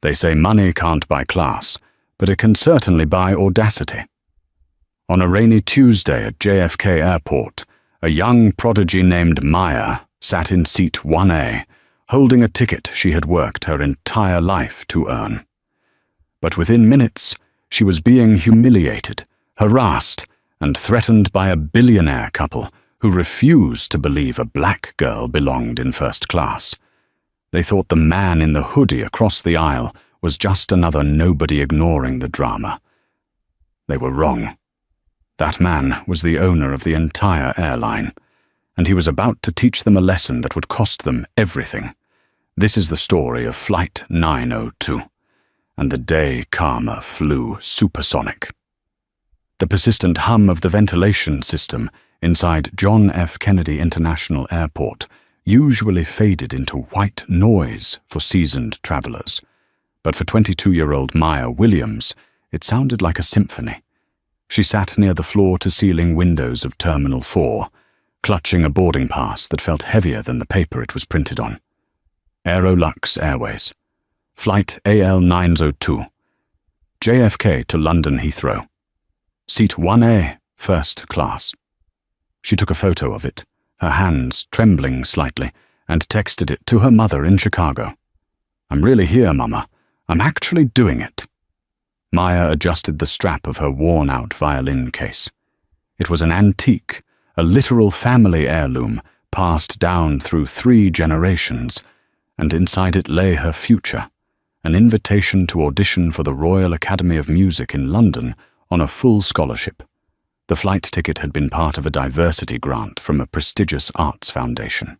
They say money can't buy class, but it can certainly buy audacity. On a rainy Tuesday at JFK Airport, a young prodigy named Maya sat in seat 1A, holding a ticket she had worked her entire life to earn. But within minutes, she was being humiliated, harassed, and threatened by a billionaire couple who refused to believe a black girl belonged in first class. They thought the man in the hoodie across the aisle was just another nobody ignoring the drama. They were wrong. That man was the owner of the entire airline, and he was about to teach them a lesson that would cost them everything. This is the story of Flight 902, and the day Karma flew supersonic. The persistent hum of the ventilation system inside John F. Kennedy International Airport usually faded into white noise for seasoned travelers, but for 22-year-old Maya Williams, it sounded like a symphony. She sat near the floor-to-ceiling windows of Terminal 4, clutching a boarding pass that felt heavier than the paper it was printed on. Aerolux Airways, Flight AL902, JFK to London Heathrow. Seat 1A, first class. She took a photo of it, her hands trembling slightly, and texted it to her mother in Chicago. "I'm really here, Mama. I'm actually doing it." Maya adjusted the strap of her worn-out violin case. It was an antique, a literal family heirloom passed down through 3 generations, and inside it lay her future, an invitation to audition for the Royal Academy of Music in London on a full scholarship. The flight ticket had been part of a diversity grant from a prestigious arts foundation.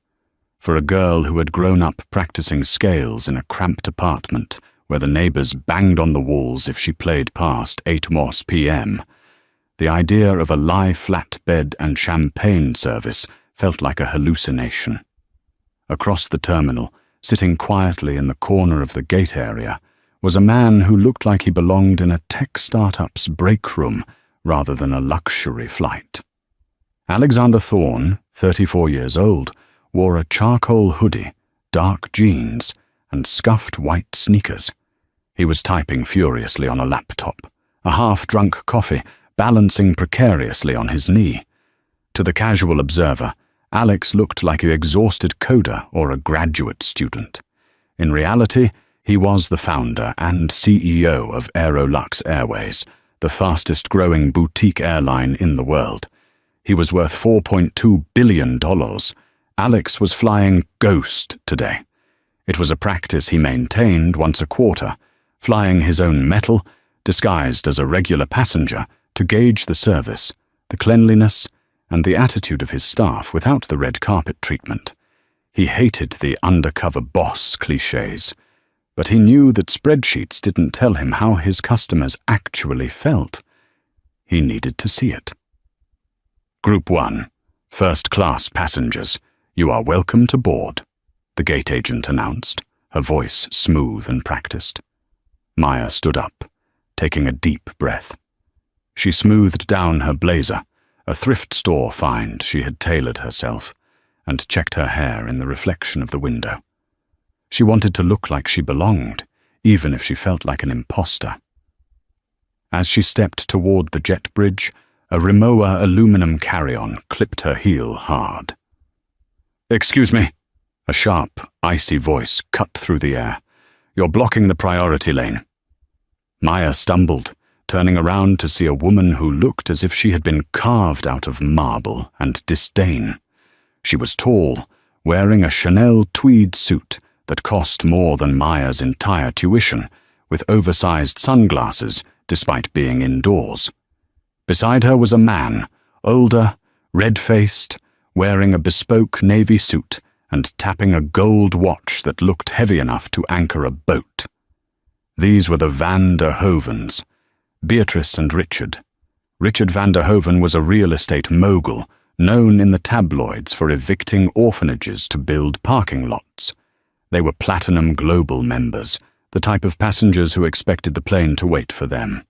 For a girl who had grown up practicing scales in a cramped apartment where the neighbors banged on the walls if she played past 8 Moss p.m., the idea of a lie-flat bed and champagne service felt like a hallucination. Across the terminal, sitting quietly in the corner of the gate area, was a man who looked like he belonged in a tech startup's break room rather than a luxury flight. Alexander Thorne, 34 years old, wore a charcoal hoodie, dark jeans, and scuffed white sneakers. He was typing furiously on a laptop, a half-drunk coffee balancing precariously on his knee. To the casual observer, Alex looked like an exhausted coder or a graduate student. In reality, he was the founder and CEO of Aerolux Airways, the fastest-growing boutique airline in the world. He was worth $4.2 billion. Alex was flying Ghost today. It was a practice he maintained once a quarter, flying his own metal, disguised as a regular passenger, to gauge the service, the cleanliness, and the attitude of his staff without the red carpet treatment. He hated the undercover boss cliches, but he knew that spreadsheets didn't tell him how his customers actually felt. He needed to see it. "Group 1, first-class passengers, you are welcome to board," the gate agent announced, her voice smooth and practiced. Maya stood up, taking a deep breath. She smoothed down her blazer, a thrift store find she had tailored herself, and checked her hair in the reflection of the window. She wanted to look like she belonged, even if she felt like an imposter. As she stepped toward the jet bridge, a Rimowa aluminum carry-on clipped her heel hard. "Excuse me," a sharp, icy voice cut through the air. "You're blocking the priority lane." Maya stumbled, turning around to see a woman who looked as if she had been carved out of marble and disdain. She was tall, wearing a Chanel tweed suit that cost more than Maya's entire tuition, with oversized sunglasses despite being indoors. Beside her was a man, older, red-faced, wearing a bespoke navy suit and tapping a gold watch that looked heavy enough to anchor a boat. These were the Van der Hovens, Beatrice and Richard. Richard van der Hoven was a real estate mogul, known in the tabloids for evicting orphanages to build parking lots. They were Platinum Global members, the type of passengers who expected the plane to wait for them.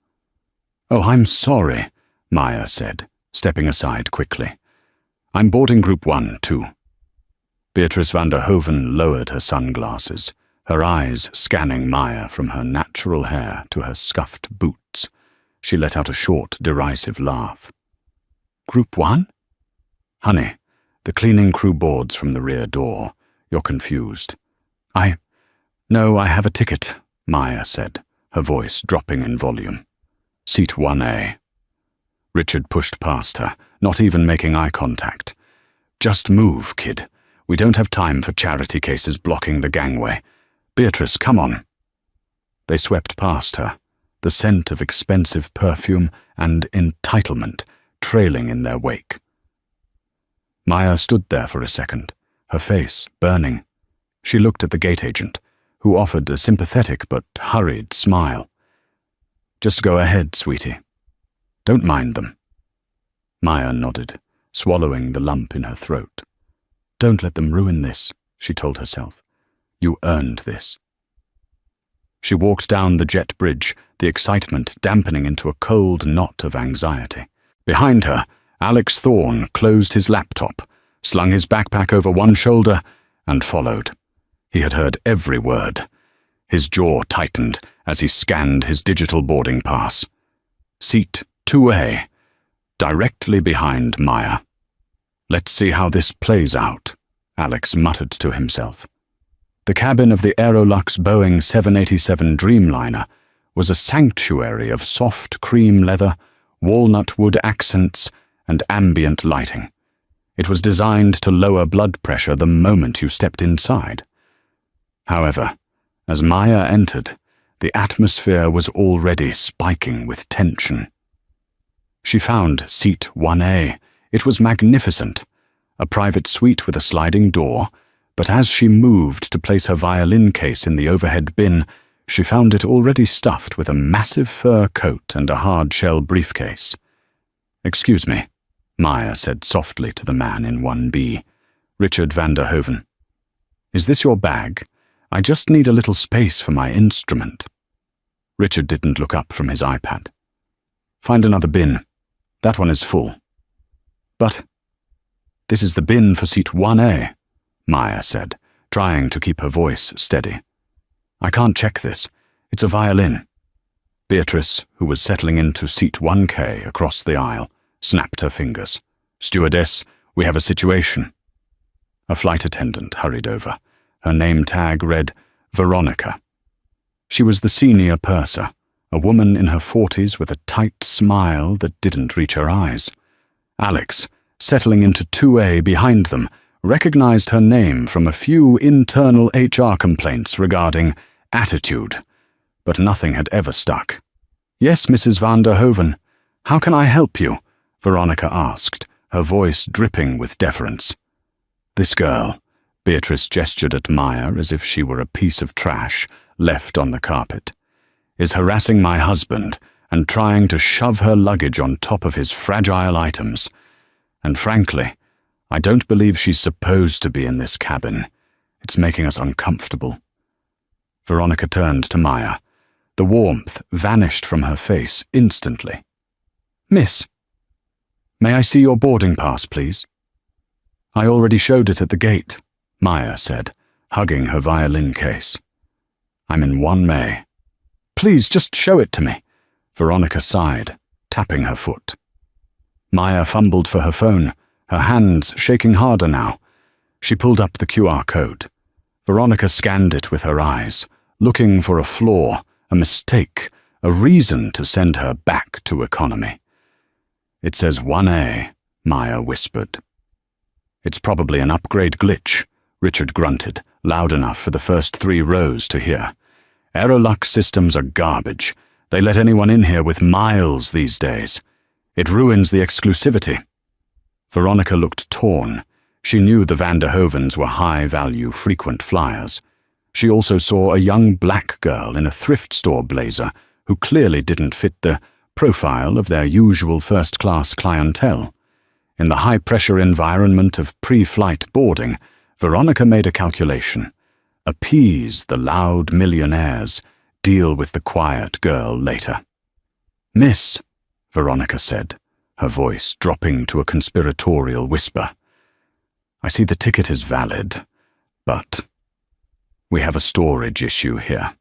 "Oh, I'm sorry," Maya said, stepping aside quickly. "I'm boarding Group 1, too." Beatrice van der Hoven lowered her sunglasses, her eyes scanning Maya from her natural hair to her scuffed boots. She let out a short, derisive laugh. "Group 1? Honey, the cleaning crew boards from the rear door. You're confused." No, I have a ticket," Maya said, her voice dropping in volume. "Seat 1A. Richard pushed past her, not even making eye contact. "Just move, kid. We don't have time for charity cases blocking the gangway. Beatrice, come on." They swept past her, the scent of expensive perfume and entitlement trailing in their wake. Maya stood there for a second, her face burning. She looked at the gate agent, who offered a sympathetic but hurried smile. "Just go ahead, sweetie. Don't mind them." Maya nodded, swallowing the lump in her throat. "Don't let them ruin this," she told herself. "You earned this." She walked down the jet bridge, the excitement dampening into a cold knot of anxiety. Behind her, Alex Thorne closed his laptop, slung his backpack over one shoulder, and followed. He had heard every word. His jaw tightened as he scanned his digital boarding pass. Seat 2A, directly behind Maya. "Let's see how this plays out," Alex muttered to himself. The cabin of the Aerolux Boeing 787 Dreamliner was a sanctuary of soft cream leather, walnut wood accents, and ambient lighting. It was designed to lower blood pressure the moment you stepped inside. However, as Maya entered, the atmosphere was already spiking with tension. She found seat 1A. It was magnificent, a private suite with a sliding door, but as she moved to place her violin case in the overhead bin, she found it already stuffed with a massive fur coat and a hard-shell briefcase. "Excuse me," Maya said softly to the man in 1B, Richard van der Hoven. "Is this your bag? I just need a little space for my instrument." Richard didn't look up from his iPad. "Find another bin. That one is full." "But this is the bin for seat 1A, Maya said, trying to keep her voice steady. "I can't check this. It's a violin." Beatrice, who was settling into seat 1K across the aisle, snapped her fingers. "Stewardess, we have a situation." A flight attendant hurried over. Her name tag read Veronica. She was the senior purser, a woman in her 40s with a tight smile that didn't reach her eyes. Alex, settling into 2A behind them, recognized her name from a few internal HR complaints regarding attitude, but nothing had ever stuck. "Yes, Mrs. van der Hoven. How can I help you?" Veronica asked, her voice dripping with deference. "This girl," Beatrice gestured at Maya as if she were a piece of trash left on the carpet, "is harassing my husband and trying to shove her luggage on top of his fragile items. And frankly, I don't believe she's supposed to be in this cabin. It's making us uncomfortable." Veronica turned to Maya. The warmth vanished from her face instantly. "Miss, may I see your boarding pass, please?" "I already showed it at the gate," Maya said, hugging her violin case. "I'm in 1A. "Please, just show it to me," Veronica sighed, tapping her foot. Maya fumbled for her phone, her hands shaking harder now. She pulled up the QR code. Veronica scanned it with her eyes, looking for a flaw, a mistake, a reason to send her back to economy. "It says 1A, Maya whispered. "It's probably an upgrade glitch," Richard grunted, loud enough for the first 3 rows to hear. "Aerolux systems are garbage. They let anyone in here with miles these days. It ruins the exclusivity." Veronica looked torn. She knew the van der Hovens were high-value, frequent flyers. She also saw a young black girl in a thrift store blazer who clearly didn't fit the profile of their usual first-class clientele. In the high-pressure environment of pre-flight boarding, Veronica made a calculation. Appease the loud millionaires, deal with the quiet girl later. "Miss," Veronica said, her voice dropping to a conspiratorial whisper, "I see the ticket is valid, but..." We have a storage issue here,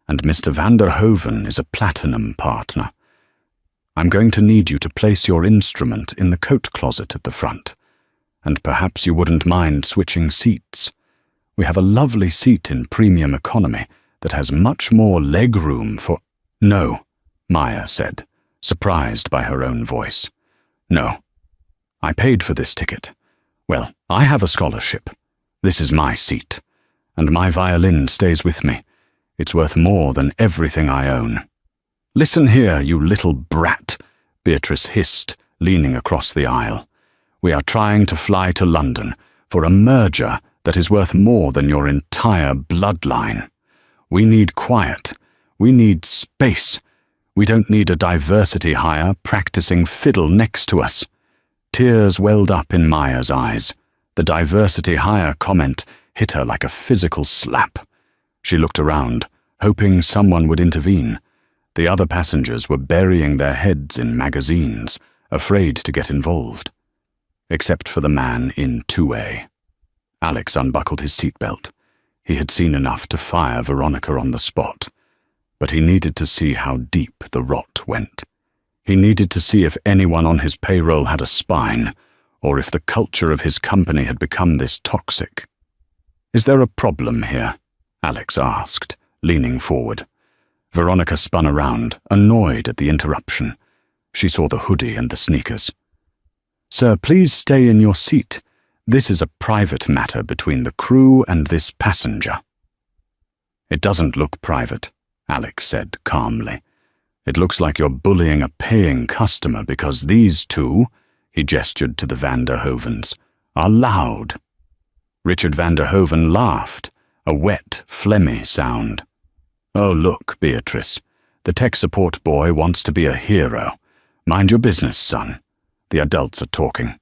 and Mr. van der Hoven is a platinum partner. I'm going to need you to place your instrument in the coat closet at the front, and perhaps you wouldn't mind switching seats. We have a lovely seat in premium economy that has much more leg room for— No, Maya said, surprised by her own voice. No. I paid for this ticket. Well, I have a scholarship. This is my seat, and my violin stays with me. It's worth more than everything I own. Listen here, you little brat, Beatrice hissed, leaning across the aisle. We are trying to fly to London for a merger that is worth more than your entire bloodline. We need quiet. We need space. We don't need a diversity hire practicing fiddle next to us. Tears welled up in Maya's eyes. The diversity hire comment hit her like a physical slap. She looked around, hoping someone would intervene. The other passengers were burying their heads in magazines, afraid to get involved. Except for the man in 2A. Alex unbuckled his seatbelt. He had seen enough to fire Veronica on the spot, but he needed to see how deep the rot went. He needed to see if anyone on his payroll had a spine, or if the culture of his company had become this toxic. Is there a problem here? Alex asked, leaning forward. Veronica spun around, annoyed at the interruption. She saw the hoodie and the sneakers. Sir, please stay in your seat. This is a private matter between the crew and this passenger. It doesn't look private, Alex said calmly. It looks like you're bullying a paying customer because these two, he gestured to the van der Hovens, are loud. Richard van der Hoven laughed, a wet, phlegmy sound. Oh, look, Beatrice, the tech support boy wants to be a hero. Mind your business, son. The adults are talking.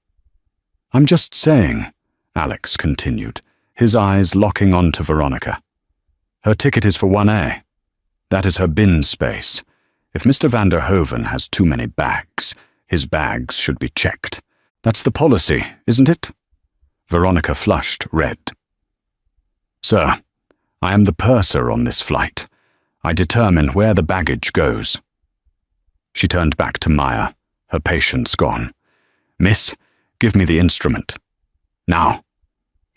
I'm just saying, Alex continued, his eyes locking onto Veronica. Her ticket is for 1A. That is her bin space. If Mr. van der Hoven has too many bags, his bags should be checked. That's the policy, isn't it? Veronica flushed red. Sir, I am the purser on this flight. I determine where the baggage goes. She turned back to Maya, her patience gone. Miss, give me the instrument. Now,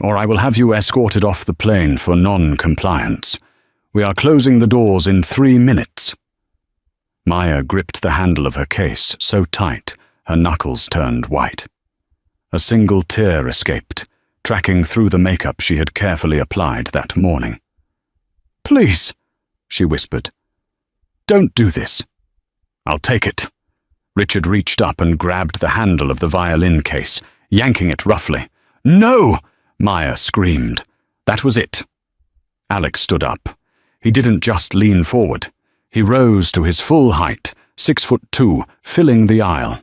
or I will have you escorted off the plane for non-compliance. We are closing the doors in 3 minutes. Maya gripped the handle of her case so tight, her knuckles turned white. A single tear escaped, tracking through the makeup she had carefully applied that morning. Please, she whispered. Don't do this. I'll take it. Richard reached up and grabbed the handle of the violin case, yanking it roughly. No! Maya screamed. That was it. Alex stood up. He didn't just lean forward. He rose to his full height, 6'2", filling the aisle.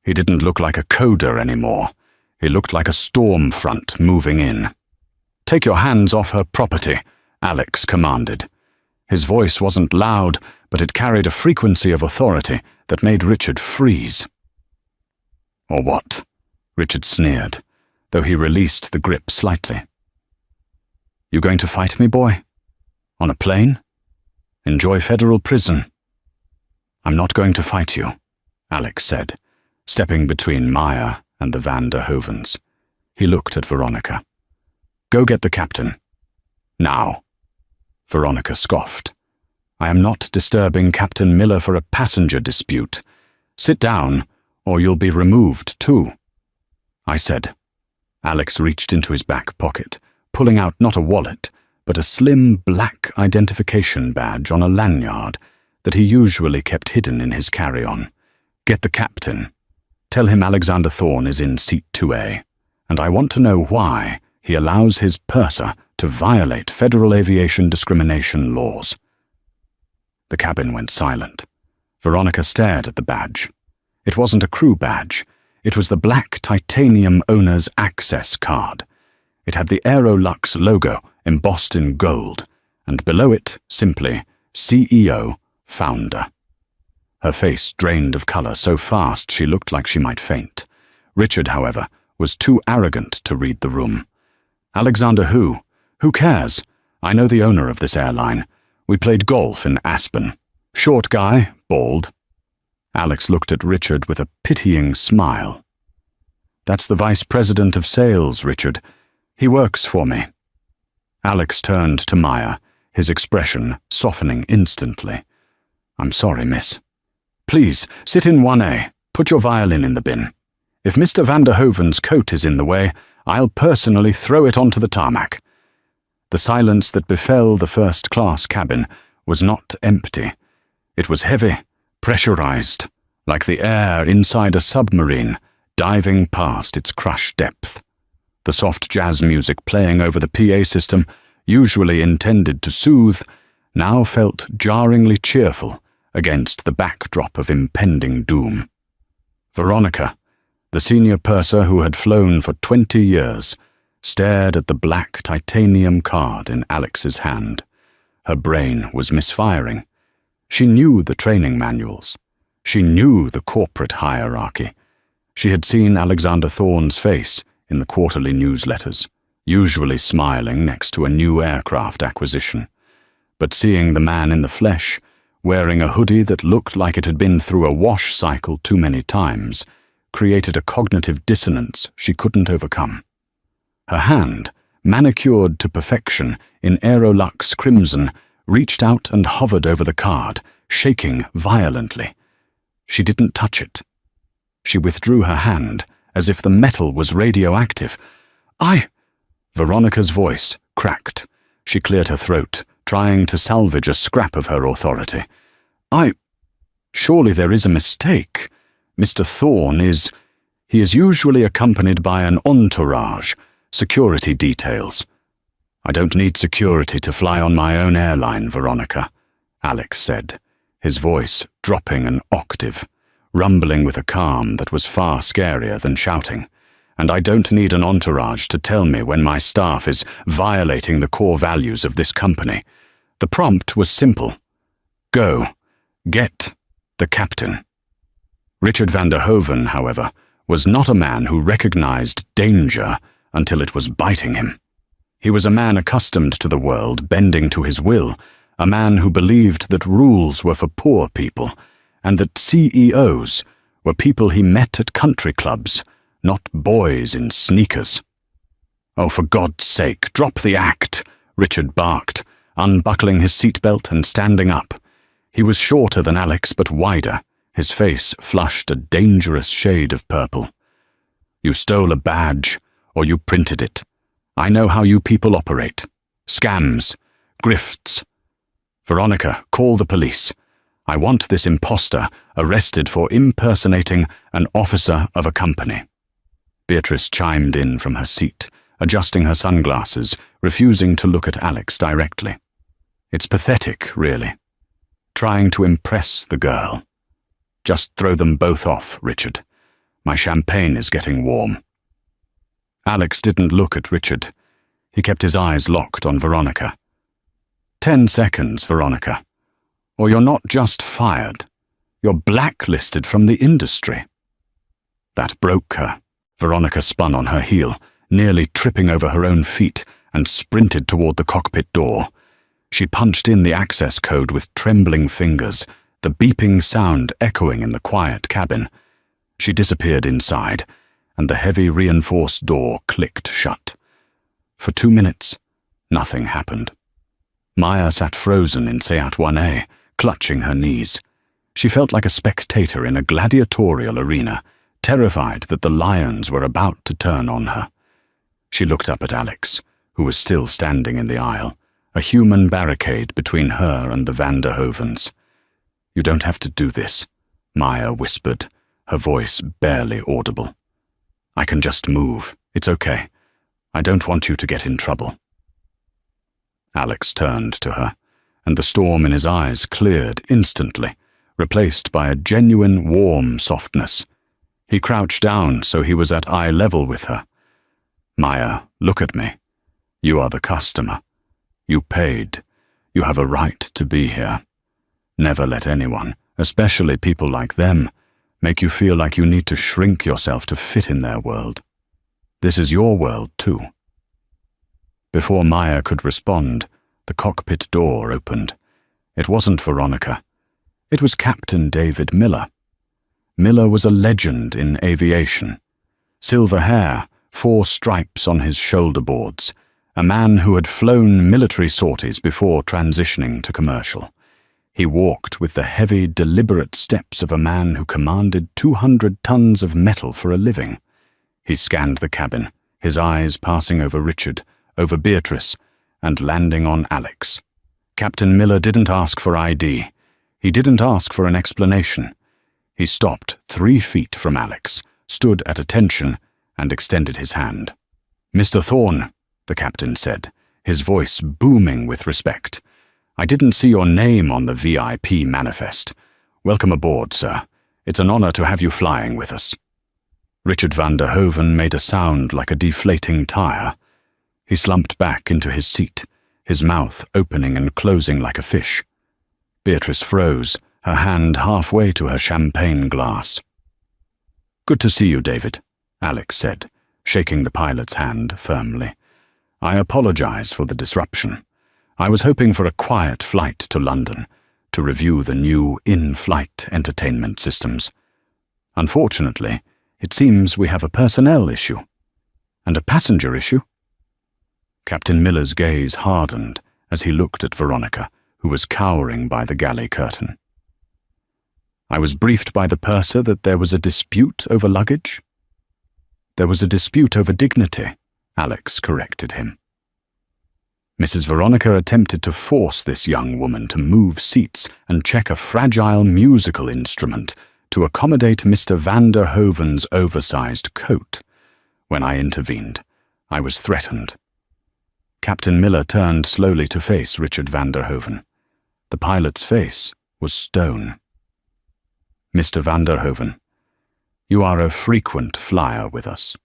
He didn't look like a coder anymore. He looked like a storm front moving in. Take your hands off her property, Alex commanded. His voice wasn't loud, but it carried a frequency of authority that made Richard freeze. Or what? Richard sneered, though he released the grip slightly. You going to fight me, boy? On a plane? Enjoy federal prison. I'm not going to fight you, Alex said, stepping between Maya and the van der Hovens. He looked at Veronica. Go get the captain. Now. Veronica scoffed. I am not disturbing Captain Miller for a passenger dispute. Sit down, or you'll be removed too. I said. Alex reached into his back pocket, pulling out not a wallet, but a slim black identification badge on a lanyard that he usually kept hidden in his carry-on. Get the captain. Tell him Alexander Thorne is in seat 2A, and I want to know why he allows his purser to violate federal aviation discrimination laws. The cabin went silent. Veronica stared at the badge. It wasn't a crew badge. It was the black titanium owner's access card. It had the Aerolux logo embossed in gold, and below it, simply, CEO, Founder. Her face drained of color so fast she looked like she might faint. Richard, however, was too arrogant to read the room. Alexander who? Who cares? I know the owner of this airline. We played golf in Aspen. Short guy, bald." Alex looked at Richard with a pitying smile. "That's the vice president of sales, Richard. He works for me." Alex turned to Maya, his expression softening instantly. "I'm sorry, miss. Please, sit in 1A. Put your violin in the bin. If Mr. van der Hoven's coat is in the way, I'll personally throw it onto the tarmac." The silence that befell the first-class cabin was not empty. It was heavy, pressurized, like the air inside a submarine, diving past its crushed depth. The soft jazz music playing over the PA system, usually intended to soothe, now felt jarringly cheerful against the backdrop of impending doom. Veronica, the senior purser who had flown for 20 years, stared at the black titanium card in Alex's hand. Her brain was misfiring. She knew the training manuals. She knew the corporate hierarchy. She had seen Alexander Thorne's face in the quarterly newsletters, usually smiling next to a new aircraft acquisition. But seeing the man in the flesh, wearing a hoodie that looked like it had been through a wash cycle too many times, created a cognitive dissonance she couldn't overcome. Her hand, manicured to perfection in Aerolux crimson, reached out and hovered over the card, shaking violently. She didn't touch it. She withdrew her hand, as if the metal was radioactive. Veronica's voice cracked. She cleared her throat, trying to salvage a scrap of her authority. Surely there is a mistake. Mr. Thorne is... He is usually accompanied by an entourage, security details. I don't need security to fly on my own airline, Veronica, Alex said, his voice dropping an octave, rumbling with a calm that was far scarier than shouting. And I don't need an entourage to tell me when my staff is violating the core values of this company. The prompt was simple. Go. Get the captain. Richard van der Hoven, however, was not a man who recognized danger until it was biting him. He was a man accustomed to the world bending to his will, a man who believed that rules were for poor people, and that CEOs were people he met at country clubs, not boys in sneakers. "Oh, for God's sake, drop the act," Richard barked, unbuckling his seatbelt and standing up. He was shorter than Alex, but wider. His face flushed a dangerous shade of purple. "You stole a badge, or you printed it. I know how you people operate. Scams, grifts. Veronica, call the police. I want this imposter arrested for impersonating an officer of a company." Beatrice chimed in from her seat, adjusting her sunglasses, refusing to look at Alex directly. "It's pathetic, really. Trying to impress the girl. Just throw them both off, Richard. My champagne is getting warm." Alex didn't look at Richard. He kept his eyes locked on Veronica. 10 seconds, Veronica. Or you're not just fired. You're blacklisted from the industry." That broke her. Veronica spun on her heel, nearly tripping over her own feet, and sprinted toward the cockpit door. She punched in the access code with trembling fingers, the beeping sound echoing in the quiet cabin. She disappeared inside, and the heavy reinforced door clicked shut. For 2 minutes, nothing happened. Maya sat frozen in Seat 1A, clutching her knees. She felt like a spectator in a gladiatorial arena, terrified that the lions were about to turn on her. She looked up at Alex, who was still standing in the aisle, a human barricade between her and the van der Hovens. "You don't have to do this," Maya whispered, her voice barely audible. "I can just move. It's okay. I don't want you to get in trouble." Alex turned to her, and the storm in his eyes cleared instantly, replaced by a genuine warm softness. He crouched down so he was at eye level with her. "Maya, look at me. You are the customer. You paid. You have a right to be here. Never let anyone, especially people like them, make you feel like you need to shrink yourself to fit in their world. This is your world, too." Before Maya could respond, The cockpit door opened. It wasn't Veronica. It was Captain David Miller. Miller was a legend in aviation. Silver hair, 4 stripes on his shoulder boards, a man who had flown military sorties before transitioning to commercial. He walked with the heavy, deliberate steps of a man who commanded 200 tons of metal for a living. He scanned the cabin, his eyes passing over Richard, over Beatrice, and landing on Alex. Captain Miller didn't ask for ID. He didn't ask for an explanation. He stopped 3 feet from Alex, stood at attention, and extended his hand. "Mr. Thorne," the captain said, his voice booming with respect. "I didn't see your name on the VIP manifest. Welcome aboard, sir. It's an honor to have you flying with us." Richard van der Hoeven made a sound like a deflating tire. He slumped back into his seat, his mouth opening and closing like a fish. Beatrice froze, her hand halfway to her champagne glass. "Good to see you, David," Alex said, shaking the pilot's hand firmly. "I apologize for the disruption. I was hoping for a quiet flight to London to review the new in-flight entertainment systems. Unfortunately, it seems we have a personnel issue." "And a passenger issue?" Captain Miller's gaze hardened as he looked at Veronica, who was cowering by the galley curtain. "I was briefed by the purser that there was a dispute over luggage." "There was a dispute over dignity," Alex corrected him. Mrs. Veronica attempted to force this young woman to move seats and check a fragile musical instrument to accommodate Mr. van der Hoeven's oversized coat. When I intervened, I was threatened. Captain Miller turned slowly to face Richard van der Hoeven. The pilot's face was stone. "Mr. van der Hoeven, you are a frequent flyer with us.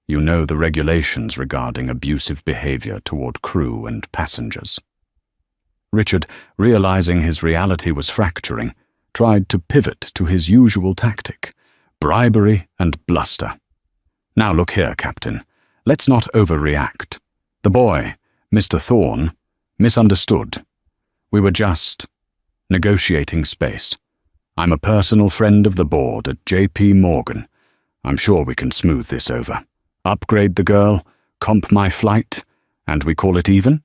You know the regulations regarding abusive behavior toward crew and passengers." Richard, realizing his reality was fracturing, tried to pivot to his usual tactic, bribery and bluster. "Now look here, Captain. Let's not overreact. The boy, Mr. Thorne, misunderstood. We were just negotiating space. I'm a personal friend of the board at J.P. Morgan. I'm sure we can smooth this over. Upgrade the girl, comp my flight, and we call it even?"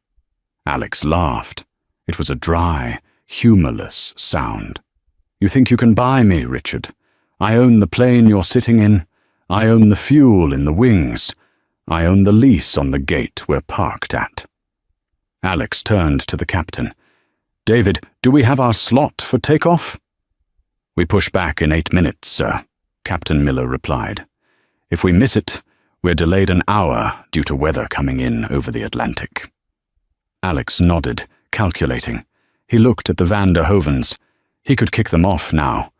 Alex laughed. It was a dry, humorless sound. "You think you can buy me, Richard? I own the plane you're sitting in. I own the fuel in the wings. I own the lease on the gate we're parked at." Alex turned to the captain. "David, do we have our slot for takeoff?" "We push back in 8 minutes, sir," Captain Miller replied. "If we miss it, we're delayed an hour due to weather coming in over the Atlantic." Alex nodded, calculating. He looked at the Van der Hoevens. He could kick them off now.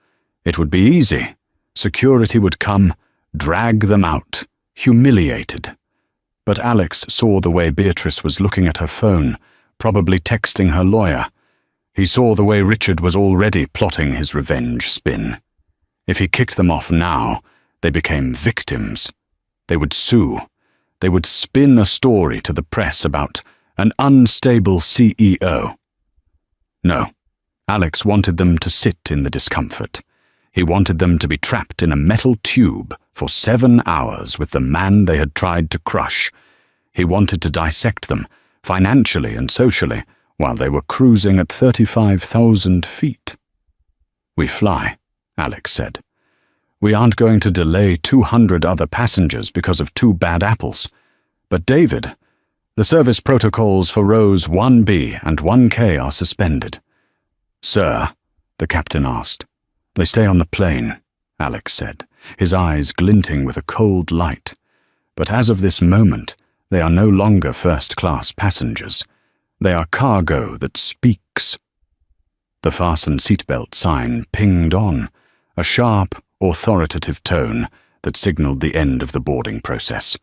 It would be easy. Security would come, drag them out, humiliated. But Alex saw the way Beatrice was looking at her phone, probably texting her lawyer. He saw the way Richard was already plotting his revenge spin. If he kicked them off now, they became victims. They would sue. They would spin a story to the press about an unstable CEO. No, Alex wanted them to sit in the discomfort. He wanted them to be trapped in a metal tube for 7 hours with the man they had tried to crush. He wanted to dissect them, financially and socially, while they were cruising at 35,000 feet. "We fly," Alex said. "We aren't going to delay 200 other passengers because of 2 bad apples. But David, the service protocols for rows 1B and 1K are suspended." "Sir?" the captain asked. "They stay on the plane," Alex said, his eyes glinting with a cold light. "But as of this moment, they are no longer first-class passengers. They are cargo that speaks." The fasten seatbelt sign pinged on, a sharp, authoritative tone that signaled the end of the boarding process.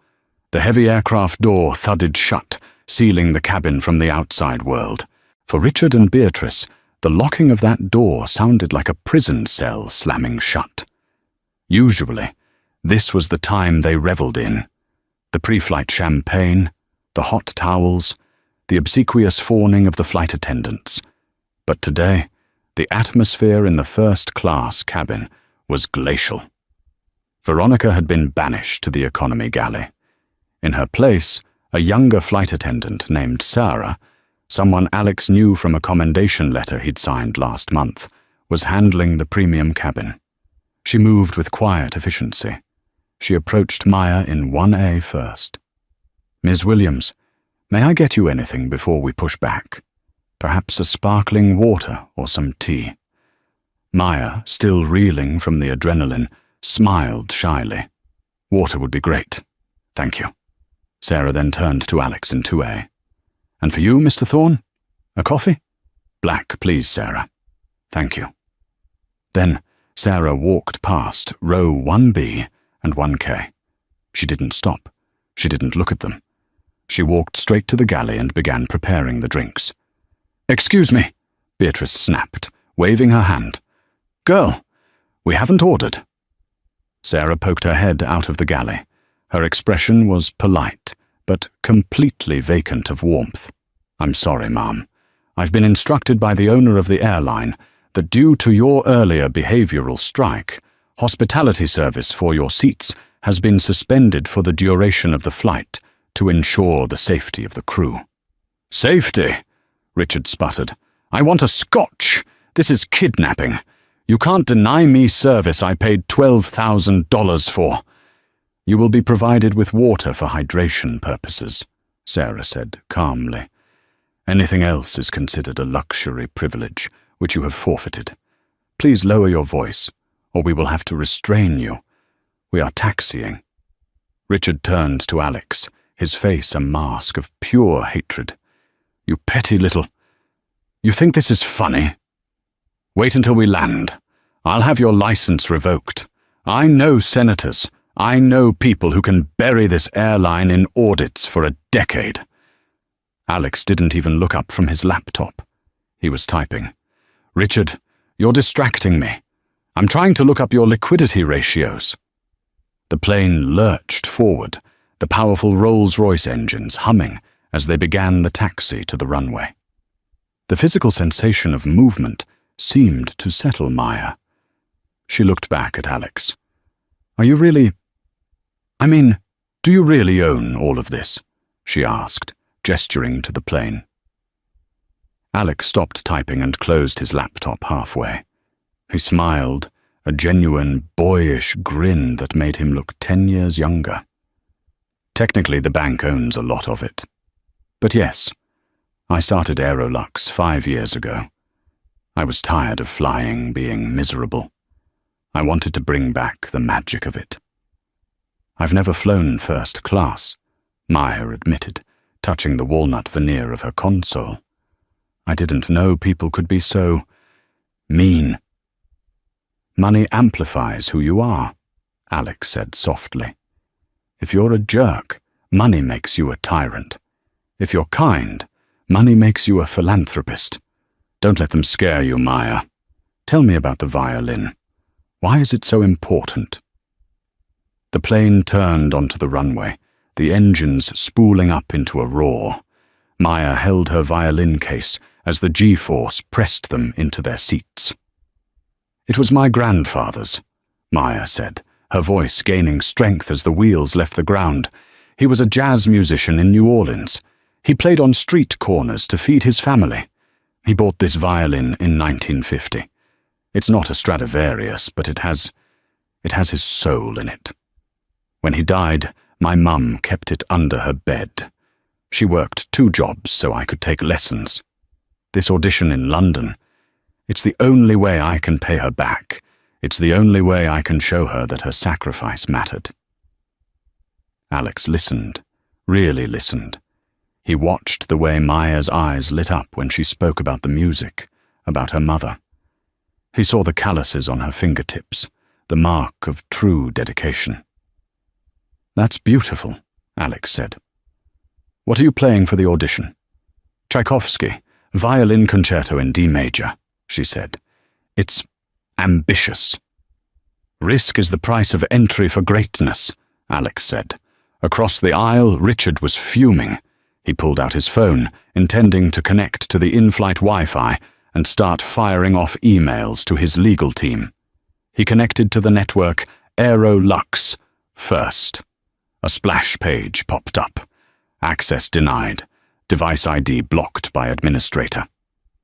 The heavy aircraft door thudded shut, sealing the cabin from the outside world. For Richard and Beatrice, the locking of that door sounded like a prison cell slamming shut. Usually, this was the time they reveled in. The pre-flight champagne, the hot towels, the obsequious fawning of the flight attendants. But today, the atmosphere in the first-class cabin was glacial. Veronica had been banished to the economy galley. In her place, a younger flight attendant named Sarah, someone Alex knew from a commendation letter he'd signed last month, was handling the premium cabin. She moved with quiet efficiency. She approached Maya in 1A first. "Ms. Williams, may I get you anything before we push back? Perhaps a sparkling water or some tea?" Maya, still reeling from the adrenaline, smiled shyly. "Water would be great. Thank you." Sarah then turned to Alex in 2A. "And for you, Mr. Thorne? A coffee?" "Black, please, Sarah." "Thank you." Then Sarah walked past row 1B and 1K. She didn't stop. She didn't look at them. She walked straight to the galley and began preparing the drinks. "Excuse me," Beatrice snapped, waving her hand. "Girl, we haven't ordered." Sarah poked her head out of the galley. Her expression was polite, but completely vacant of warmth. "I'm sorry, ma'am. I've been instructed by the owner of the airline that due to your earlier behavioral strike, hospitality service for your seats has been suspended for the duration of the flight to ensure the safety of the crew." "Safety?" Richard sputtered. "I want a scotch. This is kidnapping. You can't deny me service I paid $12,000 for." "You will be provided with water for hydration purposes," Sarah said calmly. "Anything else is considered a luxury privilege, which you have forfeited. Please lower your voice, or we will have to restrain you. We are taxiing." Richard turned to Alex, his face a mask of pure hatred. "You petty little... You think this is funny? Wait until we land. I'll have your license revoked. I know senators. I know people who can bury this airline in audits for a decade." Alex didn't even look up from his laptop. He was typing. "Richard, you're distracting me. I'm trying to look up your liquidity ratios." The plane lurched forward, the powerful Rolls-Royce engines humming as they began the taxi to the runway. The physical sensation of movement seemed to settle Maya. She looked back at Alex. "Are you really... do you really own all of this?" she asked, gesturing to the plane. Alex stopped typing and closed his laptop halfway. He smiled, a genuine, boyish grin that made him look 10 years younger. "Technically, the bank owns a lot of it. But yes, I started Aerolux 5 years ago. I was tired of flying, being miserable. I wanted to bring back the magic of it." "I've never flown first class," Maya admitted, touching the walnut veneer of her console. "I didn't know people could be so... mean." "Money amplifies who you are," Alex said softly. "If you're a jerk, money makes you a tyrant. If you're kind, money makes you a philanthropist. Don't let them scare you, Maya. Tell me about the violin. Why is it so important?" The plane turned onto the runway, the engines spooling up into a roar. Maya held her violin case as the G-force pressed them into their seats. "It was my grandfather's," Maya said, her voice gaining strength as the wheels left the ground. "He was a jazz musician in New Orleans. He played on street corners to feed his family. He bought this violin in 1950. It's not a Stradivarius, but it has his soul in it. When he died, my mum kept it under her bed. She worked 2 jobs so I could take lessons. This audition in London, it's the only way I can pay her back. It's the only way I can show her that her sacrifice mattered." Alex listened, really listened. He watched the way Maya's eyes lit up when she spoke about the music, about her mother. He saw the calluses on her fingertips, the mark of true dedication. "That's beautiful," Alex said. "What are you playing for the audition?" "Tchaikovsky, Violin Concerto in D major," she said. "It's ambitious." "Risk is the price of entry for greatness," Alex said. Across the aisle, Richard was fuming. He pulled out his phone, intending to connect to the in-flight Wi-Fi and start firing off emails to his legal team. He connected to the network Aerolux first. A splash page popped up. Access denied. Device ID blocked by administrator.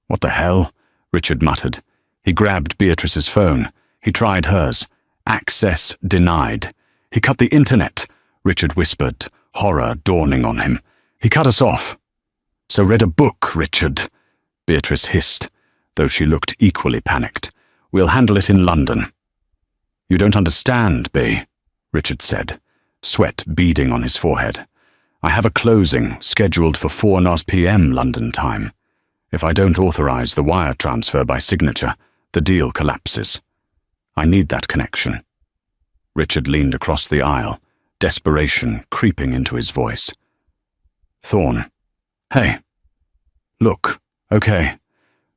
"What the hell?" Richard muttered. He grabbed Beatrice's phone. He tried hers. Access denied. "He cut the internet," Richard whispered, horror dawning on him. "He cut us off." "So read a book, Richard," Beatrice hissed, though she looked equally panicked. "We'll handle it in London." "You don't understand, Bea," Richard said, sweat beading on his forehead. "I have a closing scheduled for 4 p.m. London time. If I don't authorize the wire transfer by signature, the deal collapses. I need that connection." Richard leaned across the aisle, desperation creeping into his voice. "Thorne. Hey. Look, okay.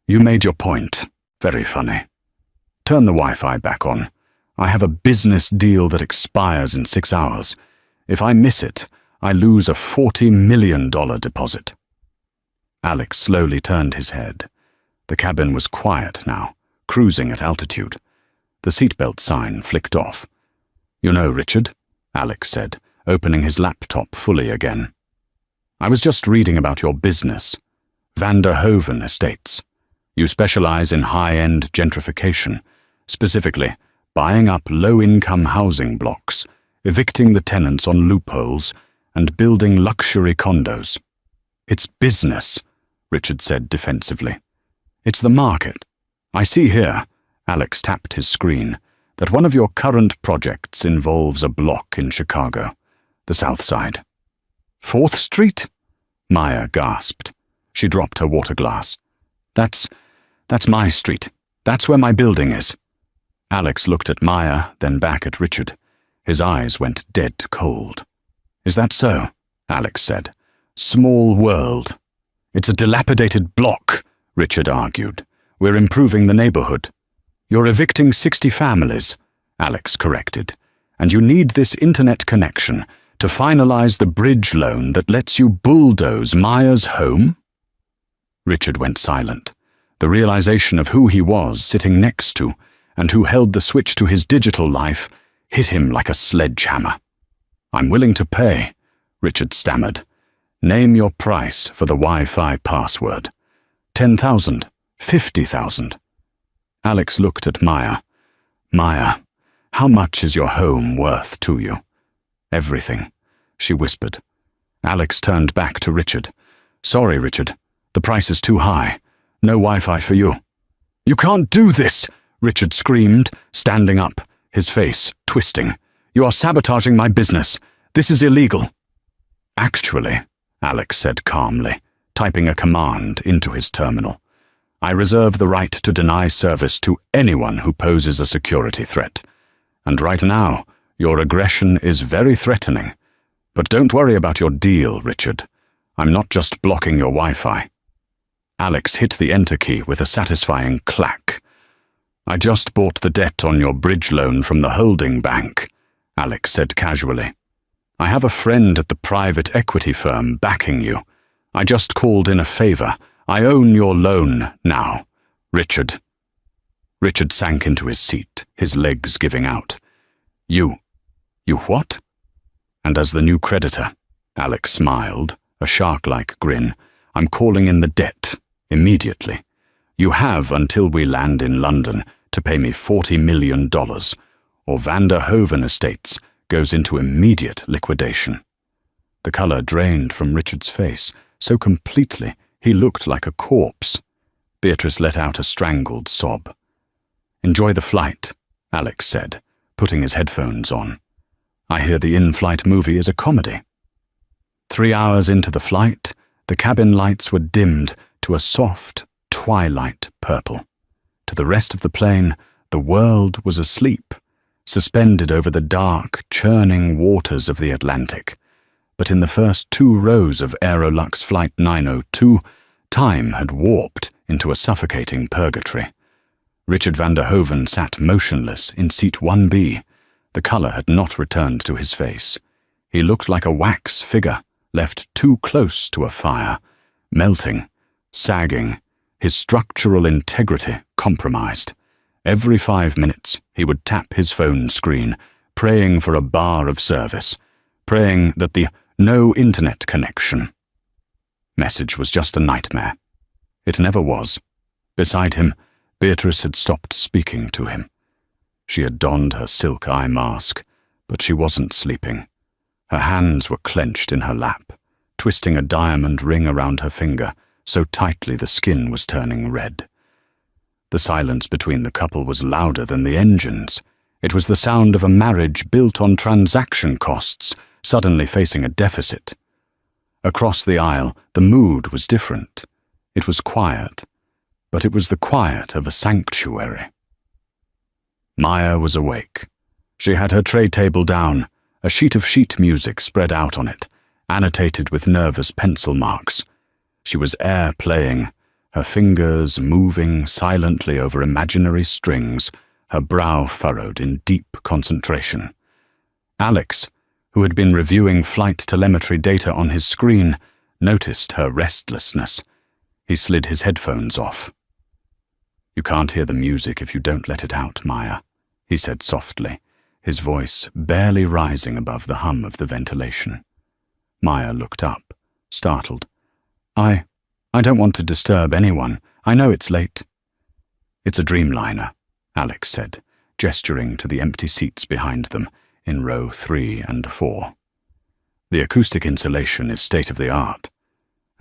You made your point. Very funny. Turn the Wi-Fi back on. I have a business deal that expires in 6 hours. If I miss it, I lose a $40 million deposit." Alex slowly turned his head. The cabin was quiet now, cruising at altitude. The seatbelt sign flicked off. "You know, Richard," Alex said, opening his laptop fully again. "I was just reading about your business, Vanderhoven Estates. You specialize in high-end gentrification, specifically buying up low-income housing blocks, evicting the tenants on loopholes, and building luxury condos." "It's business," Richard said defensively. "It's the market. I see here," Alex tapped his screen, "that one of your current projects involves a block in Chicago, the South Side." "4th Street?" Maya gasped. She dropped her water glass. That's my street. That's where my building is." Alex looked at Maya, then back at Richard. His eyes went dead cold. "Is that so?" Alex said. "Small world." "It's a dilapidated block," Richard argued. "We're improving the neighborhood." "You're evicting 60 families," Alex corrected. "And you need this internet connection to finalize the bridge loan that lets you bulldoze Maya's home?" Richard went silent. The realization of who he was sitting next to and who held the switch to his digital life hit him like a sledgehammer. "I'm willing to pay," Richard stammered. "Name your price for the Wi-Fi password." 10,000, 50,000. Alex looked at Maya. "Maya, how much is your home worth to you?" "Everything," she whispered. Alex turned back to Richard. "Sorry, Richard. The price is too high. No Wi-Fi for you." "You can't do this!" Richard screamed, standing up, his face twisting. "You are sabotaging my business. This is illegal." "Actually," Alex said calmly, typing a command into his terminal, "I reserve the right to deny service to anyone who poses a security threat. And right now, your aggression is very threatening. But don't worry about your deal, Richard. I'm not just blocking your Wi-Fi." Alex hit the enter key with a satisfying clack. "I just bought the debt on your bridge loan from the holding bank," Alex said casually. "I have a friend at the private equity firm backing you. I just called in a favor. I own your loan now, Richard." Richard sank into his seat, his legs giving out. You what?" "And as the new creditor," Alex smiled, a shark-like grin, "I'm calling in the debt, immediately. You have until we land in London to pay me $40 million, or Vanderhoven Estates goes into immediate liquidation." The color drained from Richard's face, so completely he looked like a corpse. Beatrice let out a strangled sob. "Enjoy the flight," Alex said, putting his headphones on. "I hear the in-flight movie is a comedy." 3 hours into the flight, the cabin lights were dimmed to a soft, twilight purple. To the rest of the plane, the world was asleep, suspended over the dark, churning waters of the Atlantic. But in the first 2 rows of Aerolux Flight 902, time had warped into a suffocating purgatory. Richard Vanderhoven sat motionless in seat 1B. The color had not returned to his face. He looked like a wax figure, left too close to a fire, melting, sagging, his structural integrity compromised. Every 5 minutes, he would tap his phone screen, praying for a bar of service, praying that the no internet connection message was just a nightmare. It never was. Beside him, Beatrice had stopped speaking to him. She had donned her silk eye mask, but she wasn't sleeping. Her hands were clenched in her lap, twisting a diamond ring around her finger so tightly the skin was turning red. The silence between the couple was louder than the engines. It was the sound of a marriage built on transaction costs, suddenly facing a deficit. Across the aisle, the mood was different. It was quiet, but it was the quiet of a sanctuary. Maya was awake. She had her tray table down, a sheet of sheet music spread out on it, annotated with nervous pencil marks. She was air-playing, her fingers moving silently over imaginary strings, her brow furrowed in deep concentration. Alex, who had been reviewing flight telemetry data on his screen, noticed her restlessness. He slid his headphones off. "You can't hear the music if you don't let it out, Maya," he said softly, his voice barely rising above the hum of the ventilation. Maya looked up, startled. I don't want to disturb anyone. I know it's late." "It's a Dreamliner," Alex said, gesturing to the empty seats behind them in row 3 and 4. "The acoustic insulation is state-of-the-art.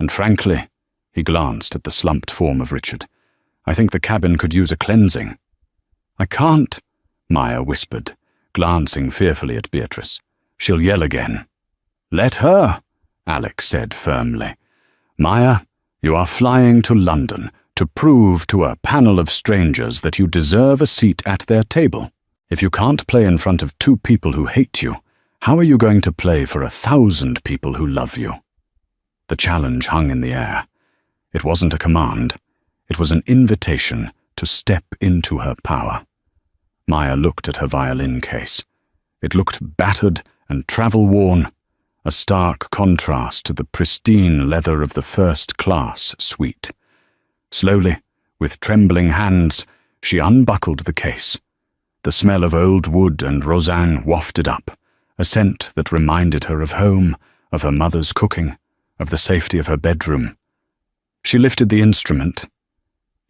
And frankly," he glanced at the slumped form of Richard, "I think the cabin could use a cleansing." "I can't," Maya whispered, glancing fearfully at Beatrice. "She'll yell again." "Let her," Alex said firmly. "Maya, you are flying to London to prove to a panel of strangers that you deserve a seat at their table. If you can't play in front of 2 people who hate you, how are you going to play for 1,000 people who love you?" The challenge hung in the air. It wasn't a command. It was an invitation to step into her power. Maya looked at her violin case. It looked battered and travel-worn, a stark contrast to the pristine leather of the first-class suite. Slowly, with trembling hands, she unbuckled the case. The smell of old wood and rosin wafted up, a scent that reminded her of home, of her mother's cooking, of the safety of her bedroom. She lifted the instrument.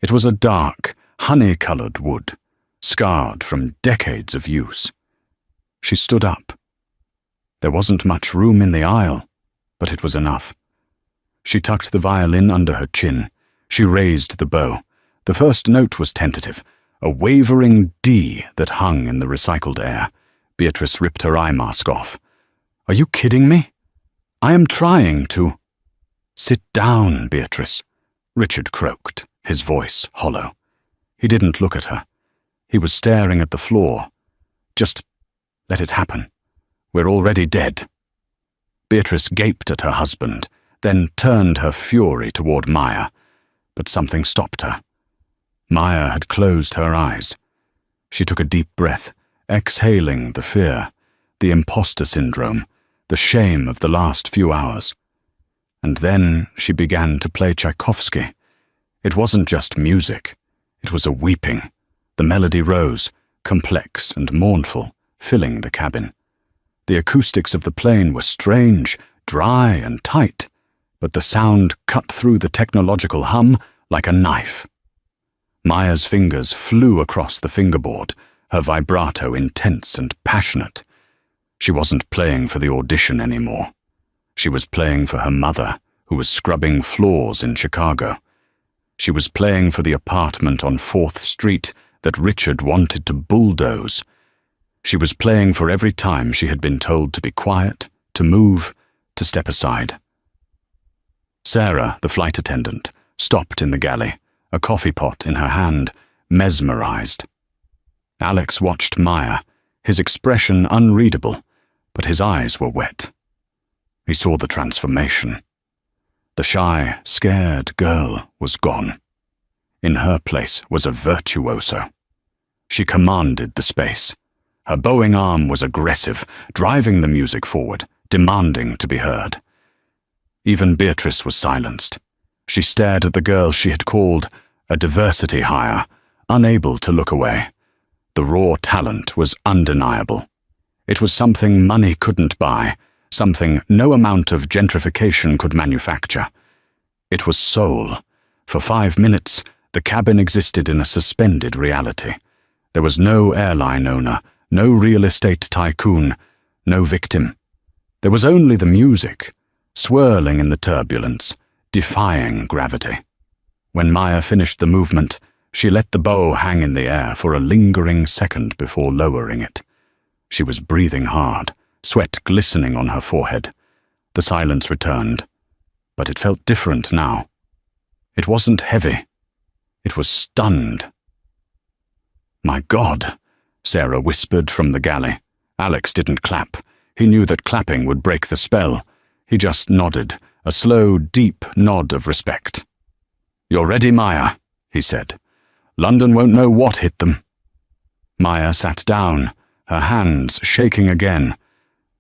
It was a dark, honey-colored wood, scarred from decades of use. She stood up. There wasn't much room in the aisle, but it was enough. She tucked the violin under her chin. She raised the bow. The first note was tentative, a wavering D that hung in the recycled air. Beatrice ripped her eye mask off. "Are you kidding me? I am trying to—" "Sit down, Beatrice," Richard croaked, his voice hollow. He didn't look at her. He was staring at the floor. "Just let it happen. We're already dead." Beatrice gaped at her husband, then turned her fury toward Maya, but something stopped her. Maya had closed her eyes. She took a deep breath, exhaling the fear, the imposter syndrome, the shame of the last few hours. And then she began to play Tchaikovsky. It wasn't just music. It was a weeping. The melody rose, complex and mournful, filling the cabin. The acoustics of the plane were strange, dry and tight, but the sound cut through the technological hum like a knife. Maya's fingers flew across the fingerboard, her vibrato intense and passionate. She wasn't playing for the audition anymore. She was playing for her mother, who was scrubbing floors in Chicago. She was playing for the apartment on 4th Street that Richard wanted to bulldoze. She was playing for every time she had been told to be quiet, to move, to step aside. Sarah, the flight attendant, stopped in the galley, a coffee pot in her hand, mesmerized. Alex watched Maya, his expression unreadable, but his eyes were wet. He saw the transformation. The shy, scared girl was gone. In her place was a virtuoso. She commanded the space. Her bowing arm was aggressive, driving the music forward, demanding to be heard. Even Beatrice was silenced. She stared at the girl she had called a diversity hire, unable to look away. The raw talent was undeniable. It was something money couldn't buy, something no amount of gentrification could manufacture. It was soul. For 5 minutes, the cabin existed in a suspended reality. There was no airline owner, no real estate tycoon, no victim. There was only the music, swirling in the turbulence, defying gravity. When Maya finished the movement, she let the bow hang in the air for a lingering second before lowering it. She was breathing hard, sweat glistening on her forehead. The silence returned, but it felt different now. It wasn't heavy. It was stunned. "My God," Sarah whispered from the galley. Alex didn't clap. He knew that clapping would break the spell. He just nodded, a slow, deep nod of respect. "You're ready, Maya," he said. "London won't know what hit them." Maya sat down, her hands shaking again,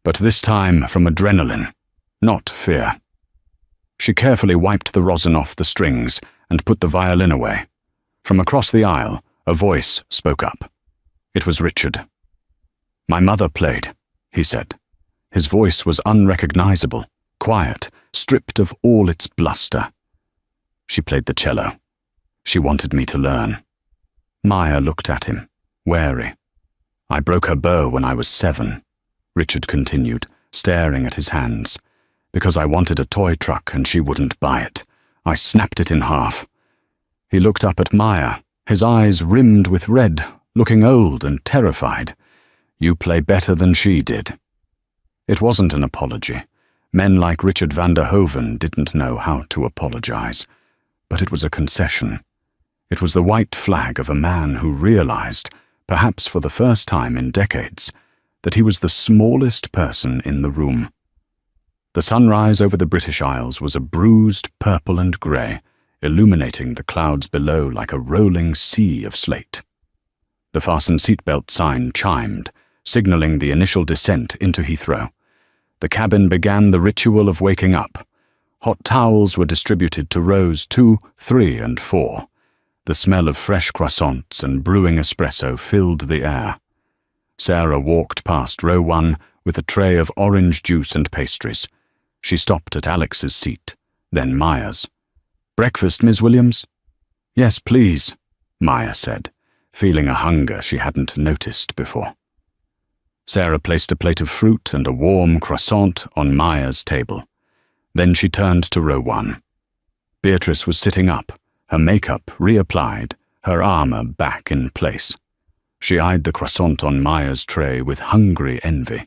but this time from adrenaline, not fear. She carefully wiped the rosin off the strings and put the violin away. From across the aisle, a voice spoke up. It was Richard. "My mother played," he said. His voice was unrecognizable, quiet, stripped of all its bluster. "She played the cello. She wanted me to learn." Maya looked at him, wary. "I broke her bow when I was 7, Richard continued, staring at his hands. "Because I wanted a toy truck and she wouldn't buy it. I snapped it in half." He looked up at Maya, his eyes rimmed with red, looking old and terrified. "You play better than she did." It wasn't an apology. Men like Richard van der Hoven didn't know how to apologize. But it was a concession. It was the white flag of a man who realized, perhaps for the first time in decades, that he was the smallest person in the room. The sunrise over the British Isles was a bruised purple and grey, illuminating the clouds below like a rolling sea of slate. The fasten seatbelt sign chimed, signaling the initial descent into Heathrow. The cabin began the ritual of waking up. Hot towels were distributed to rows 2, 3, and 4. The smell of fresh croissants and brewing espresso filled the air. Sarah walked past row 1 with a tray of orange juice and pastries. She stopped at Alex's seat, then Maya's. "Breakfast, Miss Williams?" "Yes, please," Maya said, feeling a hunger she hadn't noticed before. Sarah placed a plate of fruit and a warm croissant on Maya's table. Then she turned to row 1. Beatrice was sitting up, her makeup reapplied, her armor back in place. She eyed the croissant on Maya's tray with hungry envy.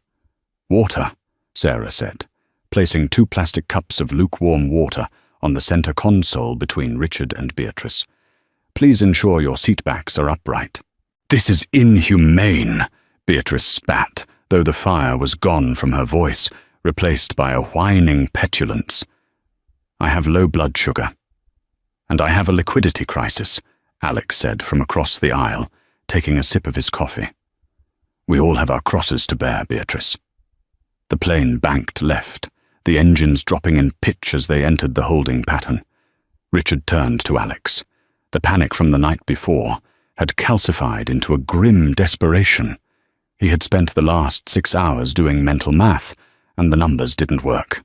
"Water," Sarah said, placing 2 plastic cups of lukewarm water on the center console between Richard and Beatrice. "Please ensure your seatbacks are upright." "This is inhumane," Beatrice spat, though the fire was gone from her voice, replaced by a whining petulance. "I have low blood sugar." "And I have a liquidity crisis," Alex said from across the aisle, taking a sip of his coffee. "We all have our crosses to bear, Beatrice." The plane banked left, the engines dropping in pitch as they entered the holding pattern. Richard turned to Alex. The panic from the night before had calcified into a grim desperation. He had spent the last 6 hours doing mental math, and the numbers didn't work.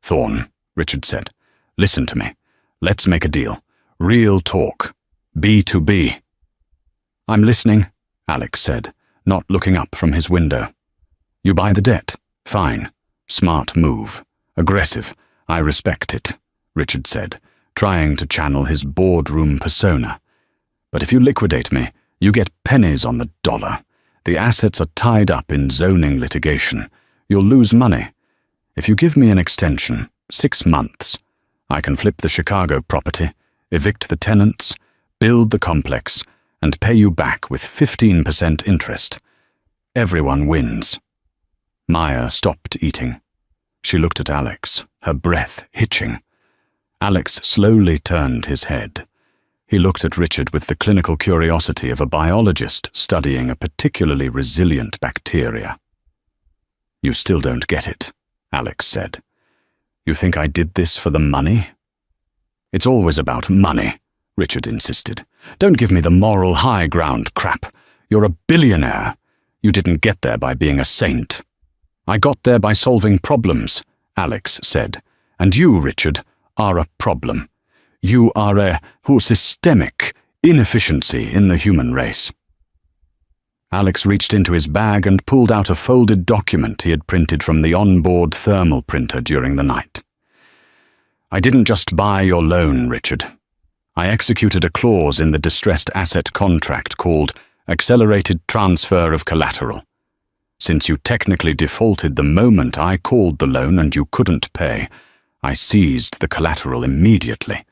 "Thorne," Richard said, "listen to me. Let's make a deal. Real talk. B2B. "I'm listening," Alex said, not looking up from his window. "You buy the debt? Fine. Smart move. Aggressive. I respect it," Richard said, trying to channel his boardroom persona. "But if you liquidate me, you get pennies on the dollar. The assets are tied up in zoning litigation. You'll lose money. If you give me an extension, 6 months, I can flip the Chicago property, evict the tenants, build the complex, and pay you back with 15% interest. Everyone wins." Maya stopped eating. She looked at Alex, her breath hitching. Alex slowly turned his head. He looked at Richard with the clinical curiosity of a biologist studying a particularly resilient bacteria. "You still don't get it," Alex said. You think I did this for the money? It's always about money, Richard insisted. Don't give me the moral high ground crap. You're a billionaire. You didn't get there by being a saint. I got there by solving problems, Alex said. And you, Richard, are a problem. You are a systemic inefficiency in the human race. Alex reached into his bag and pulled out a folded document he had printed from the onboard thermal printer during the night. I didn't just buy your loan, Richard. I executed a clause in the distressed asset contract called Accelerated Transfer of Collateral. Since you technically defaulted the moment I called the loan and you couldn't pay, I seized the collateral immediately.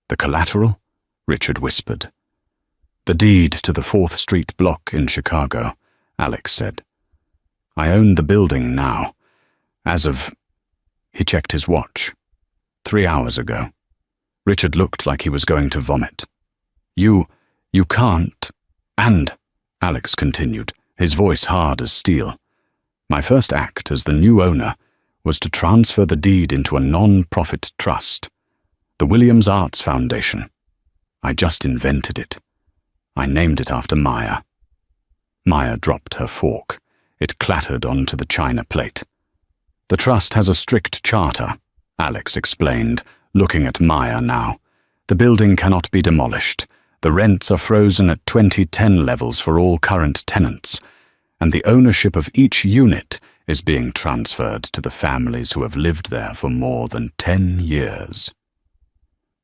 The collateral? Richard whispered. The deed to the 4th Street block in Chicago, Alex said. I own the building now. As of... He checked his watch. 3 hours ago. Richard looked like he was going to vomit. You can't... And, Alex continued, his voice hard as steel. My first act as the new owner was to transfer the deed into a non-profit trust, the Williams Arts Foundation. I just invented it. I named it after Maya. Maya dropped her fork. It clattered onto the china plate. The trust has a strict charter, Alex explained, looking at Maya now. The building cannot be demolished. The rents are frozen at 2010 levels for all current tenants, and the ownership of each unit is being transferred to the families who have lived there for more than 10 years.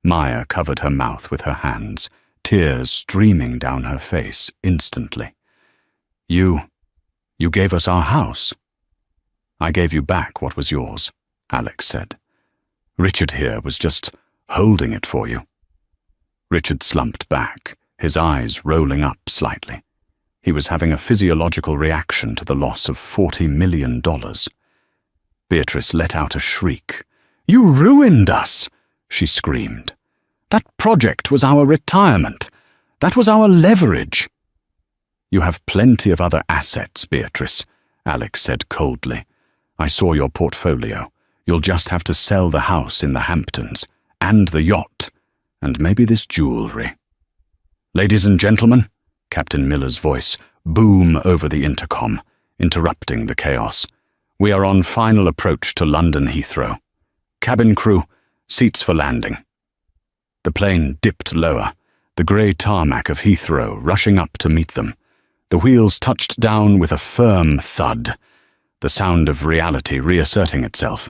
Maya covered her mouth with her hands, tears streaming down her face instantly. You gave us our house. I gave you back what was yours, Alex said. Richard here was just holding it for you. Richard slumped back, his eyes rolling up slightly. He was having a physiological reaction to the loss of $40 million. Beatrice let out a shriek. You ruined us, she screamed. That project was our retirement. That was our leverage. You have plenty of other assets, Beatrice, Alex said coldly. I saw your portfolio. You'll just have to sell the house in the Hamptons, and the yacht, and maybe this jewelry. Ladies and gentlemen, Captain Miller's voice boomed over the intercom, interrupting the chaos. We are on final approach to London Heathrow. Cabin crew, seats for landing. The plane dipped lower, the grey tarmac of Heathrow rushing up to meet them. The wheels touched down with a firm thud, the sound of reality reasserting itself.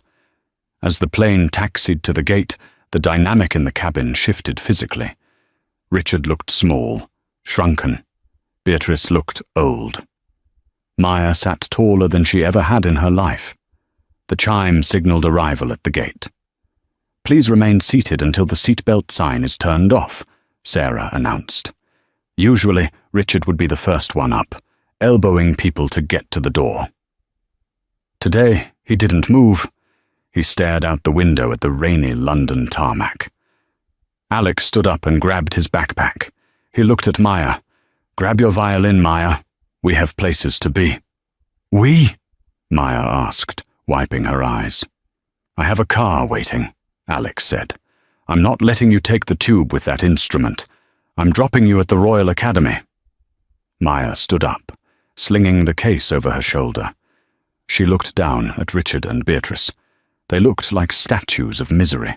As the plane taxied to the gate, the dynamic in the cabin shifted physically. Richard looked small, shrunken. Beatrice looked old. Maya sat taller than she ever had in her life. The chime signaled arrival at the gate. Please remain seated until the seatbelt sign is turned off, Sarah announced. Usually, Richard would be the first one up, elbowing people to get to the door. Today, he didn't move. He stared out the window at the rainy London tarmac. Alex stood up and grabbed his backpack. He looked at Maya. Grab your violin, Maya. We have places to be. We? Maya asked, wiping her eyes. I have a car waiting, Alex said. I'm not letting you take the tube with that instrument. I'm dropping you at the Royal Academy. Maya stood up, slinging the case over her shoulder. She looked down at Richard and Beatrice. They looked like statues of misery.